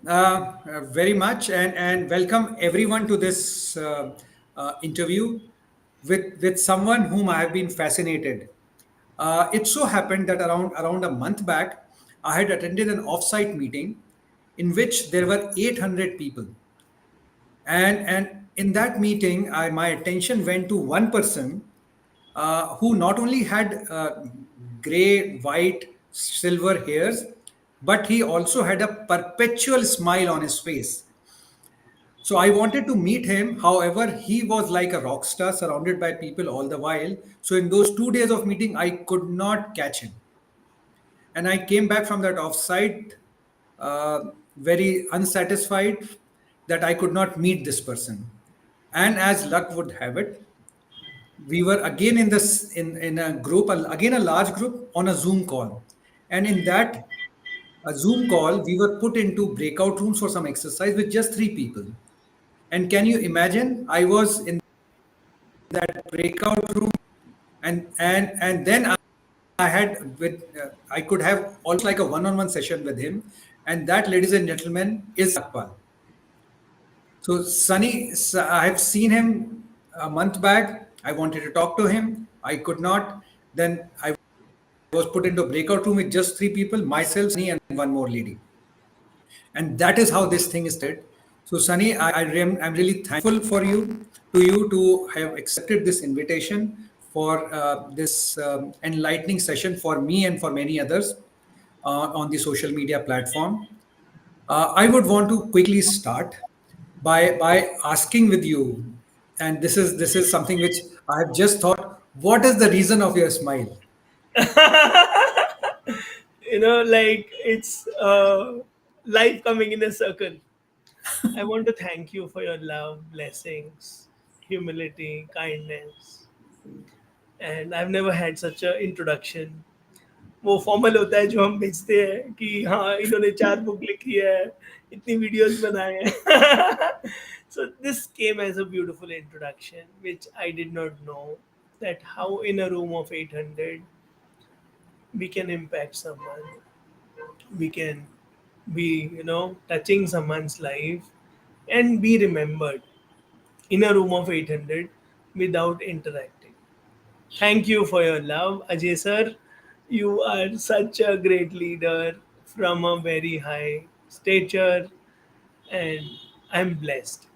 Very much, and welcome everyone to this interview with someone whom I have been fascinated. It so happened that around a month back, I had attended an offsite meeting in which there were 800 people, and in that meeting, my attention went to one person who not only had gray, white, silver hairs, but he also had a perpetual smile on his face. So I wanted to meet him. However, he was like a rock star surrounded by people all the while. So in those 2 days of meeting, I could not catch him. And I came back from that offsite very unsatisfied that I could not meet this person. And as luck would have it, we were again in a group, again a large group on a Zoom call. And in that Zoom call, we were put into breakout rooms for some exercise with just three people. And can you imagine? I was in that breakout room, and then I had with I could have almost like a one-on-one session with him, and that, ladies and gentlemen, is Akpal. So Sunny, I have seen him a month back. I wanted to talk to him. I could not. Then I was put into a breakout room with just three people, myself, Sunny, and one more lady. And that is how this thing started. So Sunny, I'm really thankful for you to have accepted this invitation for this enlightening session for me and for many others on the social media platform. I would want to quickly start by asking with you, and this is something which I have just thought. What is the reason of your smile? Like it's life coming in a circle. I want to thank you for your love, blessings, humility, kindness. And I've never had such a introduction. वो formal होता है जो हम भेजते हैं कि हाँ इन्होंने 4 बुक लिखी है, इतनी वीडियोस बनाए हैं. So this came as a beautiful introduction which I did not know that how in a room of 800 we can impact someone, we can be touching someone's life and be remembered in a room of 800 without interacting. Thank you for your love, Ajay sir. You are such a great leader from a very high stature, and I'm blessed.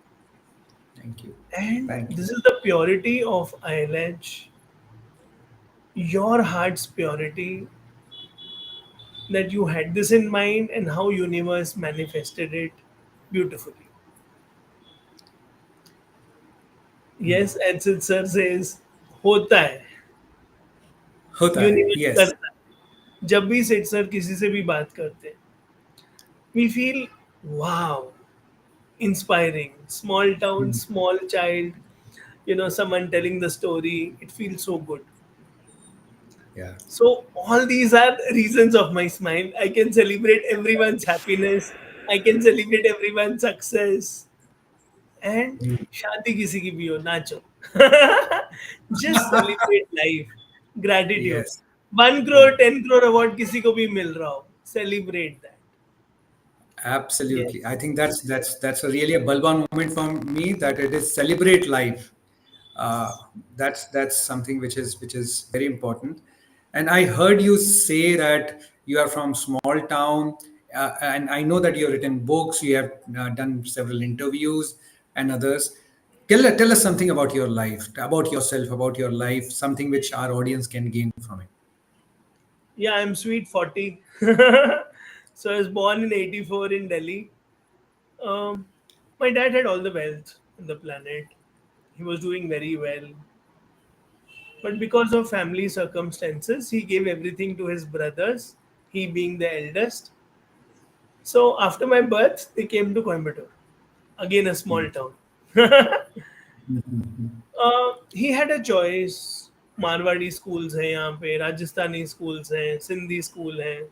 Thank you. And Thank you. this is the purity of ILH, your heart's purity, that you had this in mind and how universe manifested it beautifully. Yes, and since sir says होता है, होता है. Universe Yes. करता है. जब भी सेठ sir किसी से भी बात करते हैं, we feel wow, inspiring. Small town, Hmm. small child, someone telling the story. It feels so good. Yeah. So all these are reasons of my smile. I can celebrate everyone's happiness. I can celebrate everyone's success. And शादी किसी की भी हो नाचो. Just celebrate life. Gratitude. Yes. 1 crore, 10 crore award किसी को भी मिल रहा हो. Celebrate that. Absolutely. I Yes. think that's a really a Balban moment for me that it is celebrate life. Uh, that's something which is very important. And I heard you say that you are from small town, and I know that you have written books, you have done several interviews and others. Tell us something about your life, about yourself, about your life, something which our audience can gain from it. Yeah, I'm sweet 40. So I was born in 84 in Delhi. Um, my dad had all the wealth in the planet. He was doing very well. But because of family circumstances, he gave everything to his brothers, he being the eldest. So after my birth, they came to Coimbatore, again a small town. He had a choice. Marwari schools हैं यहाँ पे, Rajasthani schools हैं, Sindhi school हैं,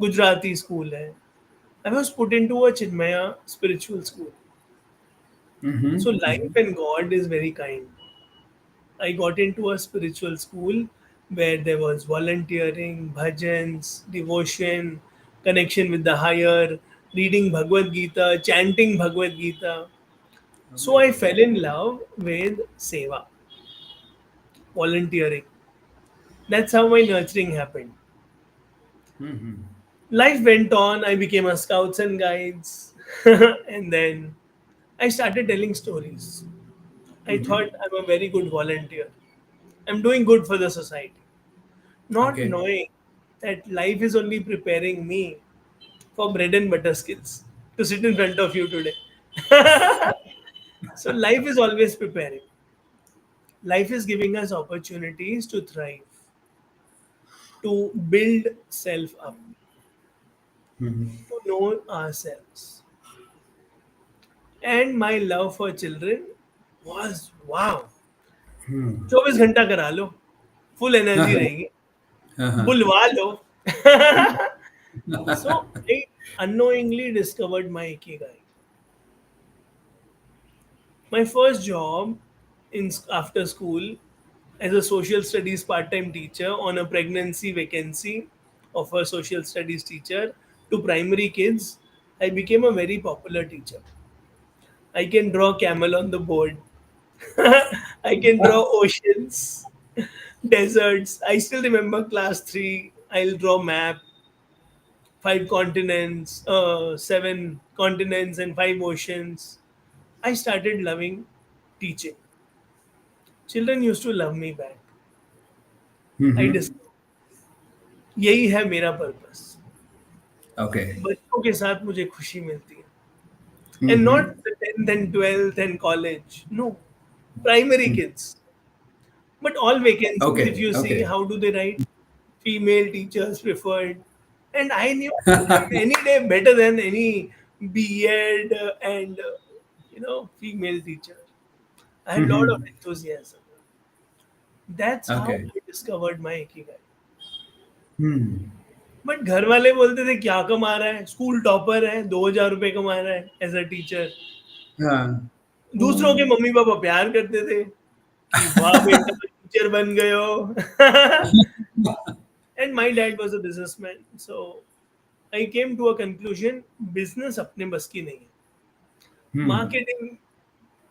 Gujarati school है. I was put into a Chinmaya spiritual school. So life and God is very kind. I got into a spiritual school where there was volunteering, bhajans, devotion, connection with the higher, reading Bhagavad Gita, chanting Bhagavad Gita. So I Amazing. fell in love with Seva, volunteering. That's how my nurturing happened. Mm-hmm. Life went on. I became a scouts and guides, and then I started telling stories. I Mm-hmm. thought I'm a very good volunteer. I'm doing good for the society, not Okay. knowing that life is only preparing me for bread and butter skills to sit in front of you today. So life is always preparing. Life is giving us opportunities to thrive, to build self up, Mm-hmm. to know ourselves. And my love for children was wow. 24 घंटा करा लो, full energy Uh-huh. रहेगी, Uh-huh. बुलवा लो. So I unknowingly discovered my ikigai. My first job in after school as a social studies part-time teacher on a pregnancy vacancy of a social studies teacher to primary kids, I became a very popular teacher. I can draw camel on the board. I can draw oceans, deserts. I still remember class 3. I'll draw map, 5 continents, 7 continents and 5 oceans. I started loving teaching. Children used to love me back. I Mm-hmm. discovered यही है मेरा purpose. Okay. बच्चों के साथ मुझे खुशी मिलती है. And not Mm-hmm. the 10th and 12th and college. No. Primary kids. But all vacancies, if Okay. you see, Okay. how do they write? Female teachers preferred. And I knew any day better than any B.Ed and, female teacher. I had a lot of Mm-hmm. enthusiasm. That's how Okay. I discovered my Ikigai. Hmm. But घर वाले बोलते थे क्या कमा रहा है, school topper है, 2,000 रुपए कमा रहा है एज अ टीचर. Yeah. दूसरों के मम्मी पापा प्यार करते थे कि वाह बेटा टीचर बन गए हो. And my dad was a businessman, so I came to a conclusion, business अपने बस की नहीं है. Hmm. मार्केटिंग,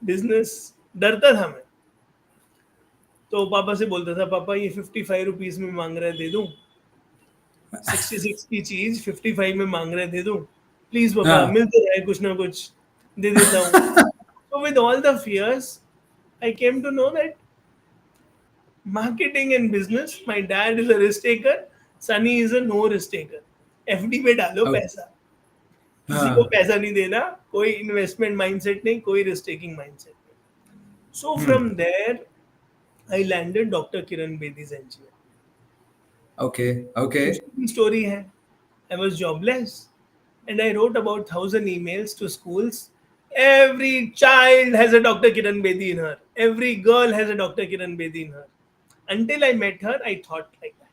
बिजनेस, डरता था मैं. तो पापा से बोलता था, पापा ये 55 रुपीज में मांग रहा है, दे दूं? 66 की चीज 55 में मांग रहे, दे दूं? प्लीज पापा, Yeah. मिल तो रहा है कुछ ना कुछ, दे देता हूँ. So with all the fears, I came to know that marketing and business, my dad is a risk taker, Sunny is a no risk taker. FD पे डालो Okay. पैसा, किसी को हाँ. पैसा नहीं देना, कोई इन्वेस्टमेंट माइंडसेट नहीं, कोई रिस्क टेकिंग माइंडसेट नहीं. So from Hmm. there, I landed Dr. Kiran Bedi's NGO. Okay. Okay. उसकी story है. I was jobless and I wrote about 1,000 emails to schools. Every child has a Dr. Kiran Bedi in her. Every girl has a Dr. Kiran Bedi in her. Until I met her, I thought like that.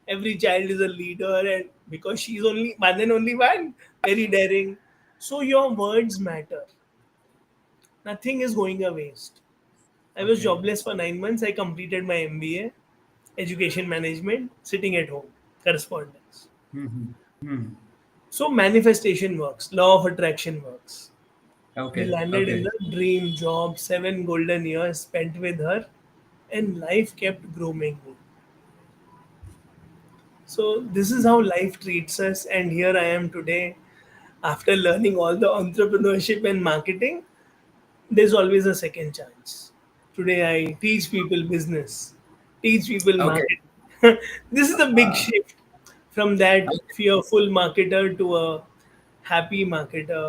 Every child is a leader, and because she's only one and only one, very daring. So your words matter. Nothing is going a waste. I was Okay. jobless for 9 months. I completed my MBA, education management, sitting at home, correspondence. Mm-hmm. Hmm. So manifestation works, law of attraction works. We Okay. landed in Okay. the dream job, 7 golden years spent with her, and life kept grooming me. So this is how life treats us, and here I am today. After learning all the entrepreneurship and marketing, there's always a second chance. Today I teach people business, teach people Okay. marketing. This is a big shift from that fearful marketer to a happy marketer,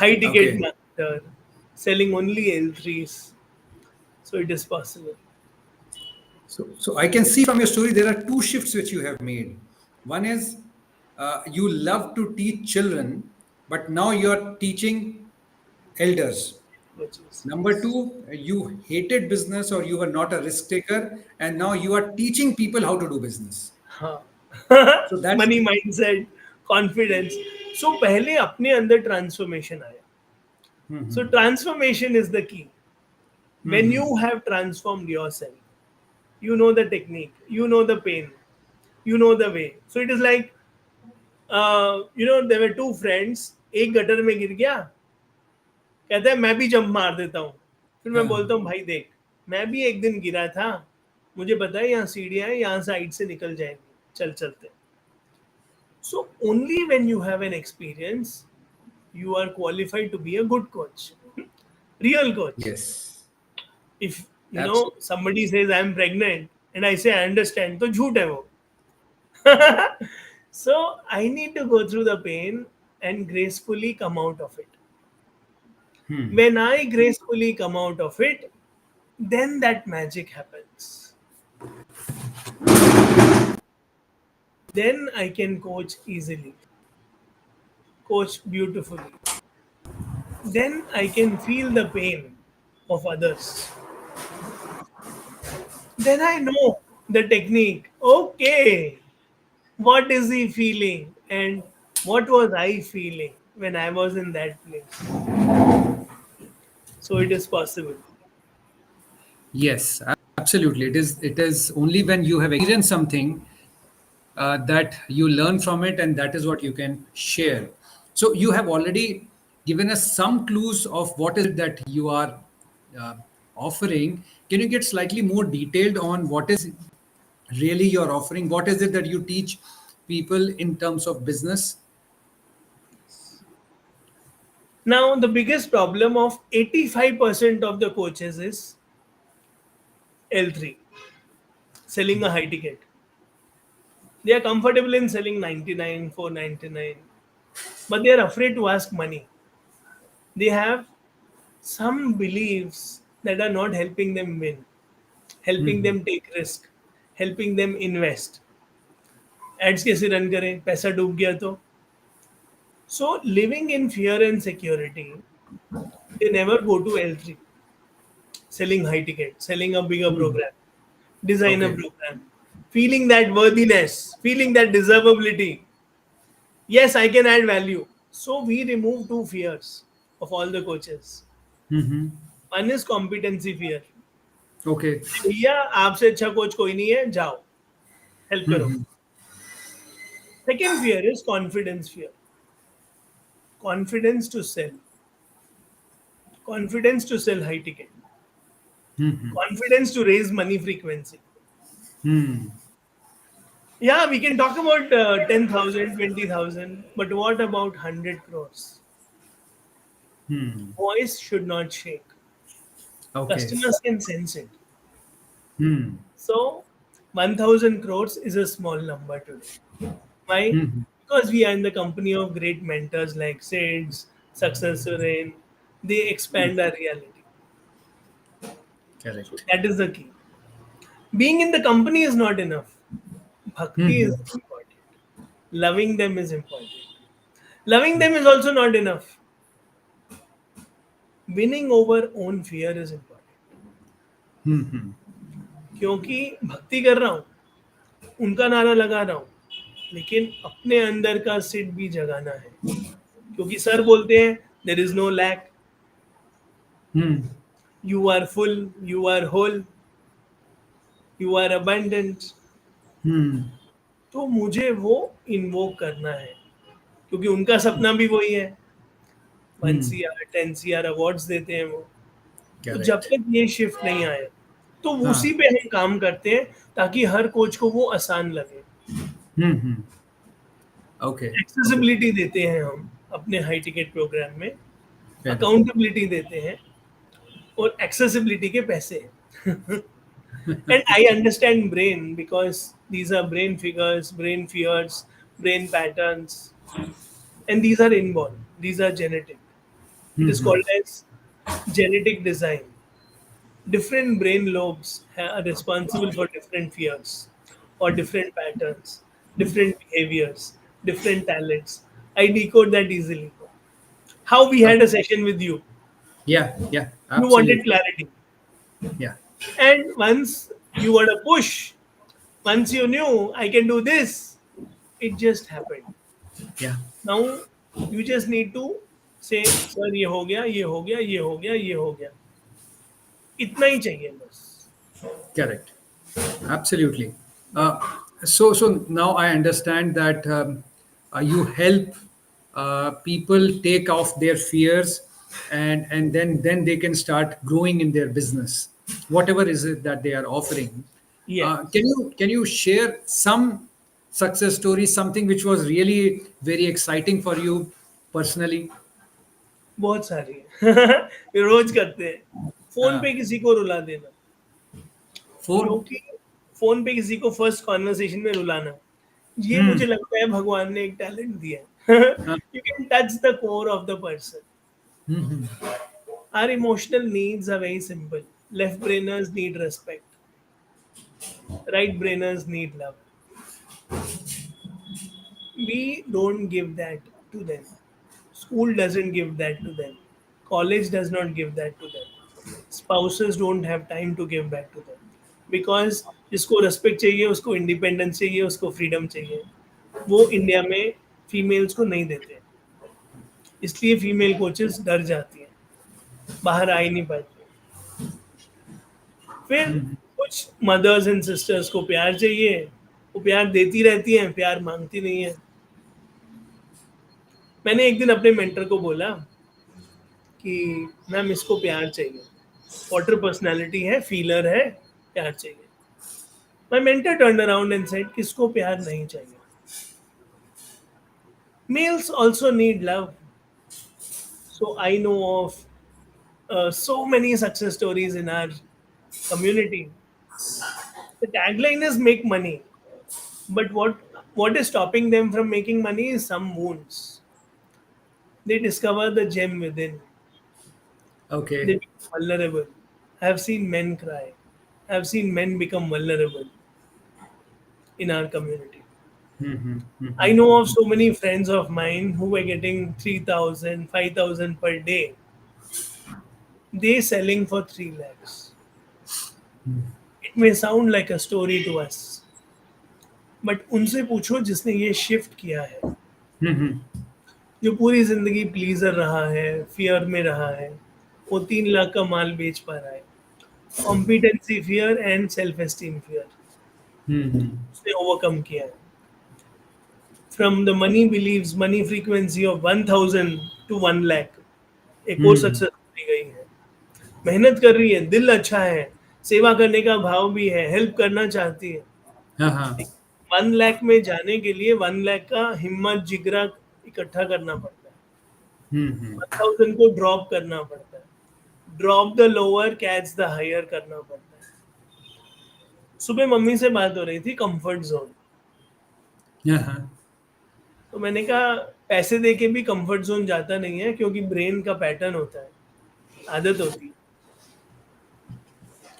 high ticket Okay. marketer, selling only L3s. So it is possible. So I can see from your story there are two shifts which you have made. One is you love to teach children, but now you are teaching elders. Which is Number yes. two, you hated business or you were not a risk taker, and now you are teaching people how to do business. हाँ. So that's money mindset, confidence. So पहले अपने अंदर transformation आया. So Mhm. Transformation is the key. When you Mhm. have transformed yourself, you know the technique, you know the pain, you know the way. So it is like there were two friends, एक gutter में गिर गया, कहता है मैं भी jump मार देता हूँ। फिर मैं हाँ. बोलता हूँ भाई देख, मैं भी एक दिन गिरा था, मुझे पता है यहाँ सीढ़ियाँ हैं, यहाँ साइड से निकल जाएंगी, चल चलते। So only when you have an experience you are qualified to be a good coach, real coach. Yes. If Absolutely. somebody says I'm pregnant and I say I understand, तो झूठ है वो. So I need to go through the pain and gracefully come out of it. Hmm. When I gracefully come out of it, then that magic happens. Then I can coach easily, coach beautifully. Then I can feel the pain of others. Then I know the technique. Okay, what is he feeling? And what was I feeling when I was in that place? So it is possible. Yes, absolutely. It is only when you have experienced something that you learn from it, and that is what you can share. So you have already given us some clues of what is it that you are uh, offering. Can you get slightly more detailed on what is really you're offering? What is it that you teach people in terms of business? Now, the biggest problem of 85% of the coaches is L3, selling a high ticket. They are comfortable in selling 99, 499, but they are afraid to ask money. They have some beliefs that are not helping them win, helping Mhm. them take risk, helping them invest. Ads कैसे run करें, पैसा डूब गया तो. So living in fear and security, they never go to L3, selling high ticket, selling a bigger Mhm. program, design a Okay. program, feeling that worthiness, feeling that deservability. Yes, I can add value. So we remove two fears of all the coaches. Mhm. One is competency fear. Okay. भैया आपसे अच्छा coach कोई नहीं है, जाओ help करो. Mhm. Second fear is confidence fear. Confidence to sell. Confidence to sell high ticket. Mhm. Confidence to raise money frequency. Hmm. Yeah, we can talk about 10,000, 20,000, but what about 100 crores? Hmm. Voice should not shake. Okay. Customers can sense it. Hmm. So, 1,000 crores is a small number today. Why? Mhm. Because we are in the company of great mentors like SIDS, Success Rain. They expand our reality. So, Correct. that is the key. Being in the company is not enough. Bhakti is Mhm. important. Loving them is important. Loving them is also not enough. Winning over own fear is important. Mhm. क्योंकि भक्ति कर रहा हूँ, उनका नारा लगा रहा हूँ, लेकिन अपने अंदर का सिट भी जगाना है. क्योंकि सर बोलते हैं there is no lack, Hmm. You are full, you are whole, you are abundant. Hmm. तो मुझे वो इन्वोक करना है, क्योंकि उनका सपना भी वही है. 1 Hmm. CR 10 CR अवार्ड्स देते हैं वो. तो जब Correct. तक ये शिफ्ट नहीं आए, तो हाँ. उसी पे हम काम करते हैं, ताकि हर कोच को वो आसान लगे. Hmm. Okay. Okay. एक्सेसिबिलिटी देते हैं हम अपने हाई टिकट प्रोग्राम में, Correct. अकाउंटेबिलिटी देते हैं, और एक्सेसिबिलिटी के पैसे. And I understand brain, because these are brain figures, brain fears, brain patterns, and these are inborn, these are genetic. It is Hmm. called as genetic design. Different brain lobes are responsible for different fears or different patterns, different behaviors, different talents. I decode that easily. How we had a session with you, Yeah. Yeah. you wanted Absolutely. clarity, Yeah. and once you got a push, once you knew I can do this, it just happened. Yeah. Now you just need to say, sir, ये हो गया, ये हो गया, ये हो गया, ये हो गया. इतना ही चाहिए बस. Correct. Absolutely. Uh, so now I understand that. you help people take off their fears, and then they can start growing in their business, whatever is it that they are offering. Yes. Can you share some success story, something which was really very exciting for you personally? बहुत सारी है। ये रोज करते हैं। Phone uh, पे किसी को रुला देना, Phone. क्योंकि फोन पे किसी को फर्स्ट कॉन्वर्सेशन में रुलाना, ये Hmm. मुझे लगता है भगवान ने एक टैलेंट दिया है। Uh, you can touch the core of the person. hmm. Our emotional needs are very simple. Left brainers need respect, right brainers need love. We don't give that to them. School doesn't give that to them. College does not give that to them. Spouses don't have time to give back to them. Because जिसको respect चाहिए, उसको independence चाहिए, उसको freedom चाहिए, वो India में females को नहीं देते। इसलिए फीमेल कोचेस डर जाती हैं, बाहर आ ही नहीं पाती। फिर कुछ मदर्स एंड सिस्टर्स को प्यार चाहिए, वो प्यार देती रहती हैं, प्यार मांगती नहीं है। मैंने एक दिन अपने मेंटर को बोला कि मैम इसको प्यार चाहिए, वाटर पर्सनालिटी है, फीलर है, प्यार चाहिए। My mentor turn around and said किसको प्यार नहीं चाहिए। Males also need love. So I know of so many success stories in our community. The tagline is make money, but what is stopping them from making money is some wounds. They discover the gem within. They Okay. become vulnerable. I have seen men cry. I have seen men become vulnerable in our community. Hmm. I know of so many friends of mine who were getting 3,000, 5,000 per day. They selling for 3 lakhs. It may sound like a story to us, but उनसे पूछो जिसने ये shift किया है, Hmm. जो पूरी जिंदगी pleaser रहा है, फियर में रहा है, वो 3 लाख का माल बेच पा रहा है। Competency fear and self esteem fear Hmm. उसने ओवरकम किया है। From the money beliefs money frequency of 1,000 to 1 lakh एक और Hmm. सक्सेस दी गई है। मेहनत कर रही है, दिल अच्छा है, सेवा करने का भाव भी है, हेल्प करना चाहती है। Uh-huh. 1 लाख में जाने के लिए 1 लाख का हिम्मत जिगरा इकट्ठा करना पड़ता है। Hmm. 1,000 को ड्रॉप करना पड़ता है। Drop the lower catch the higher करना पड़ता है। सुबह मम्मी से बात हो रही थी कंफर्ट जोन, Uh-huh. तो मैंने कहा पैसे दे के भी कंफर्ट जोन जाता नहीं है, क्योंकि ब्रेन का पैटर्न होता है, आदत होती है।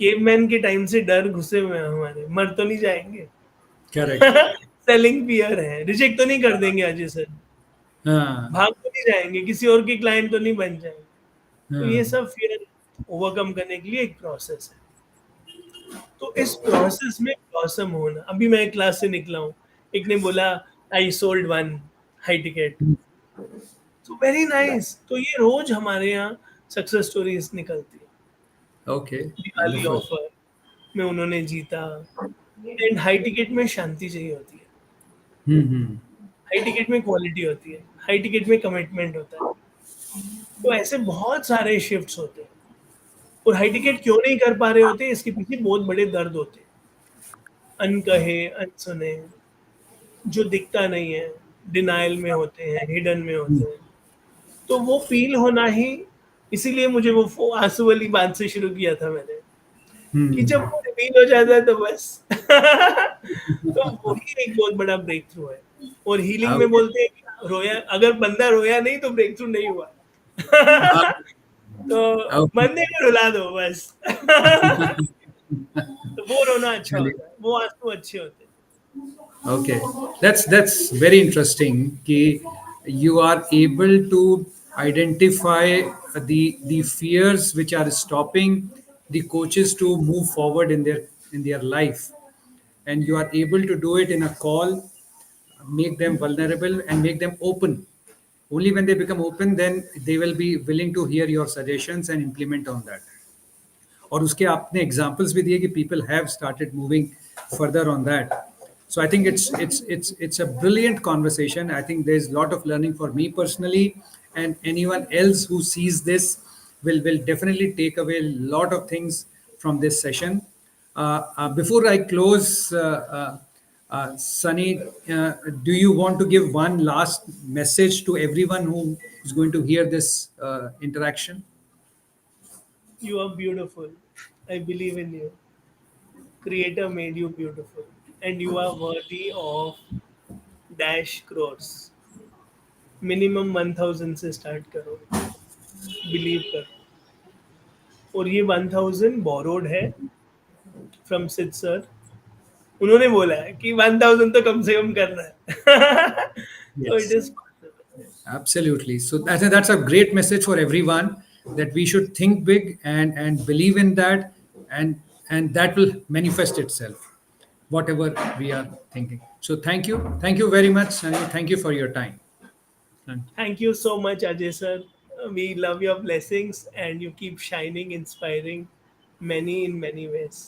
केवमैन के टाइम से डर घुसे हुए हैं हमारे, मर तो नहीं जाएंगे। Correct. सेलिंग पियर है, रिजेक्ट तो नहीं कर देंगे अजय सर, Uh, भाग तो नहीं जाएंगे, किसी और के क्लाइंट तो नहीं बन जाएंगे। तो uh, ये सब फियर ओवरकम करने के लिए एक प्रोसेस है। तो इस प्रोसेस में ब्लॉसम होना, अभी मैं क्लास से निकला हूँ, एक ने बोला I sold one high ticket, तो वेरी नाइस। तो ये रोज हमारे यहाँ सक्सेस स्टोरीज निकलती है। okay. दिवाली Wonderful. ऑफर में उन्होंने जीता, एंड हाई टिकट में शांति चाहिए होती है, Hmm. हाई टिकट में क्वालिटी होती है, हाई टिकट में कमिटमेंट होता है। तो ऐसे बहुत सारे शिफ्ट्स होते हैं, और हाई टिकट क्यों नहीं कर पा रहे होते, इसके पीछे बहुत बड़े दर्द होते हैं, अनकहे अनसुने, जो दिखता नहीं है, डिनाइल में होते हैं, हिडन में होते हैं। तो वो फील होना ही, इसीलिए मुझे वो आंसू वाली बात से शुरू किया था मैंने, कि Hmm. जब वो रिवील हो जाता है तो बस तो वही एक बहुत बड़ा ब्रेक थ्रू है। और हीलिंग में Okay. बोलते हैं कि रोया, अगर बंदा रोया नहीं तो ब्रेक थ्रू नहीं हुआ। Uh, तो okay. बंदे को रुला दो बस। तो वो रोना अच्छा Chaliye. होता है, वो आंसू अच्छे होते हैं। Okay, that's very interesting. Ki you are able to identify the fears which are stopping the coaches to move forward in their life, and you are able to do it in a call, make them vulnerable and make them open. Only when they become open, then they will be willing to hear your suggestions and implement on that. और उसके आपने examples भी दिए कि people have started moving further on that. So I think it's a brilliant conversation. I think there's a lot of learning for me personally, and anyone else who sees this will definitely take away a lot of things from this session. Before I close, Sunny, do you want to give one last message to everyone who is going to hear this interaction? You are beautiful. I believe in you. Creator made you beautiful, and you are worthy of dash crores. Minimum 1000 से start करो, believe करो. और ये 1000 borrowed है from Sid sir. उन्होंने बोला है कि 1000 तो कम से कम करना है. तो it Yes. Is possible. Absolutely. So that's a great message for everyone, that we should think big and believe in that, and that will manifest itself, whatever we are thinking. So thank you very much, Sunny. Thank you for your time. And Thank you so much, Ajay sir. We love your blessings and you keep shining, inspiring many in many ways.